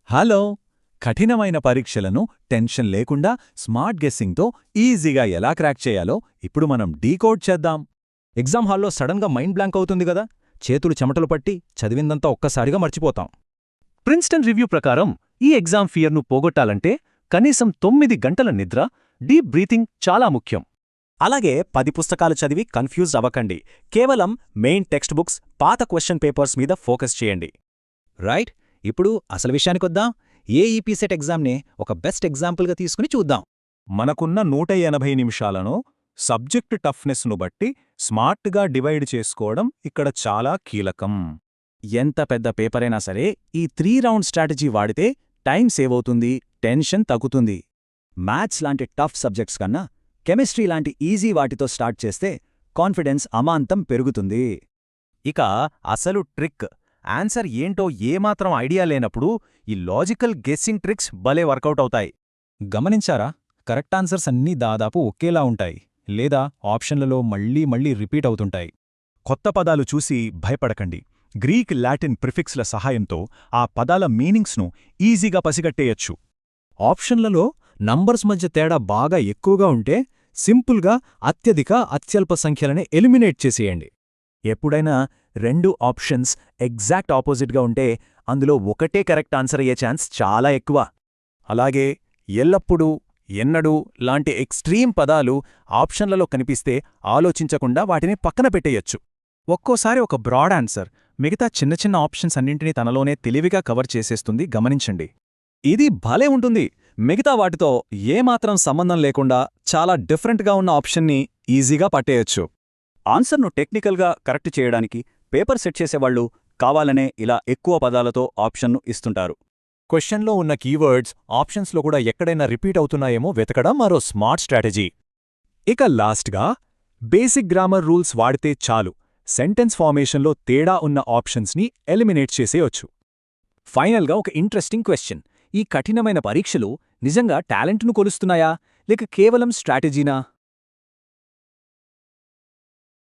Hello! కఠినమైన పరీక్షలను tension లేకుండా స్మార్ట్ గెస్సింగ్తో ఈజీగా ఎలా క్రాక్ చేయాలో ఇప్పుడు మనం డీకోడ్ చేద్దాం. ఎగ్జామ్ హాల్లో సడన్గా మైండ్ బ్లాంక్ అవుతుంది గదా, చేతులు చెమటలు పట్టి చదివిందంతా ఒక్కసారిగా మర్చిపోతాం. ప్రిన్స్టన్ రివ్యూ ప్రకారం ఈ ఎగ్జామ్ ఫియర్ను పోగొట్టాలంటే కనీసం 9 గంటల నిద్ర, డీప్ బ్రీతింగ్ చాలా ముఖ్యం. అలాగే 10 పుస్తకాలు చదివి కన్ఫ్యూజ్ అవ్వకండి. కేవలం మెయిన్ టెక్స్ట్ బుక్స్, పాత క్వశ్చన్ పేపర్స్ మీద ఫోకస్ చేయండి. రైట్, ఇప్పుడు అసలు విషయానికొద్దాం. ఏఈపీ సెట్ ఎగ్జామ్నే ఒక బెస్ట్ ఎగ్జాంపుల్గా తీసుకుని చూద్దాం. మనకున్న 180 నిమిషాలను సబ్జెక్ట్ టఫ్నెస్ను బట్టి స్మార్ట్గా డివైడ్ చేసుకోవడం ఇక్కడ చాలా కీలకం. ఎంత పెద్ద పేపరైనా సరే ఈ 3 రౌండ్ స్ట్రాటజీ వాడితే టైం సేవ్ అవుతుంది, టెన్షన్ తగ్గుతుంది. మ్యాథ్స్ లాంటి టఫ్ సబ్జెక్ట్స్ కన్నా కెమిస్ట్రీ లాంటి ఈజీ వాటితో స్టార్ట్ చేస్తే కాన్ఫిడెన్స్ అమాంతం పెరుగుతుంది. ఇక అసలు ట్రిక్, ఆన్సర్ ఏంటో ఏమాత్రం ఐడియా లేనప్పుడు ఈ లాజికల్ గెస్సింగ్ ట్రిక్స్ భలే వర్కౌట్ అవుతాయి. గమనించారా? కరెక్ట్ ఆన్సర్స్ అన్నీ దాదాపు ఒకేలా ఉంటాయి, లేదా ఆప్షన్లలో మళ్లీ మళ్లీ రిపీట్ అవుతుంటాయి. కొత్త పదాలు చూసి భయపడకండి. గ్రీక్, లాటిన్ ప్రిఫిక్స్ల సహాయంతో ఆ పదాల మీనింగ్స్ను ఈజీగా పసిగట్టేయచ్చు. ఆప్షన్లలో నంబర్స్ మధ్య తేడా బాగా ఎక్కువగా ఉంటే సింపుల్గా అత్యధిక, అత్యల్ప సంఖ్యలని ఎలిమినేట్ చేసేయండి. ఎప్పుడైనా 2 ఆప్షన్స్ ఎగ్జాక్ట్ ఆపోజిట్గా ఉంటే అందులో ఒకటే కరెక్ట్ ఆన్సర్ అయ్యే ఛాన్స్ చాలా ఎక్కువ. అలాగే ఎల్లప్పుడూ, ఎన్నడూ లాంటి ఎక్స్ట్రీమ్ పదాలు ఆప్షన్లలో కనిపిస్తే ఆలోచించకుండా వాటిని పక్కన పెట్టేయచ్చు. ఒక్కోసారి ఒక బ్రాడ్ ఆన్సర్ మిగతా చిన్న చిన్న ఆప్షన్స్ అన్నింటినీ తనలోనే తెలివిగా కవర్ చేసేస్తుంది, గమనించండి. ఇది భలే ఉంటుంది. మిగతా వాటితో ఏమాత్రం సంబంధం లేకుండా చాలా డిఫరెంట్గా ఉన్న ఆప్షన్ని ఈజీగా పట్టేయచ్చు. ఆన్సర్ను టెక్నికల్గా కరెక్ట్ చేయడానికి పేపర్ సెట్ చేసేవాళ్లు కావాలనే ఇలా ఎక్కువ పదాలతో ఆప్షన్ను ఇస్తుంటారు. క్వశ్చన్లో ఉన్న కీవర్డ్స్ ఆప్షన్స్లో కూడా ఎక్కడైనా రిపీట్ అవుతున్నాయేమో వెతకడం మరో స్మార్ట్ స్ట్రాటజీ. ఇక లాస్ట్గా బేసిక్ గ్రామర్ రూల్స్ వాడితే చాలు, సెంటెన్స్ ఫార్మేషన్లో తేడా ఉన్న ఆప్షన్స్ని ఎలిమినేట్ చేసేయొచ్చు. ఫైనల్గా ఒక ఇంట్రెస్టింగ్ క్వశ్చన్. ఈ కఠినమైన పరీక్షలు నిజంగా టాలెంట్ను కొలుస్తున్నాయా, లేక కేవలం స్ట్రాటజీనా?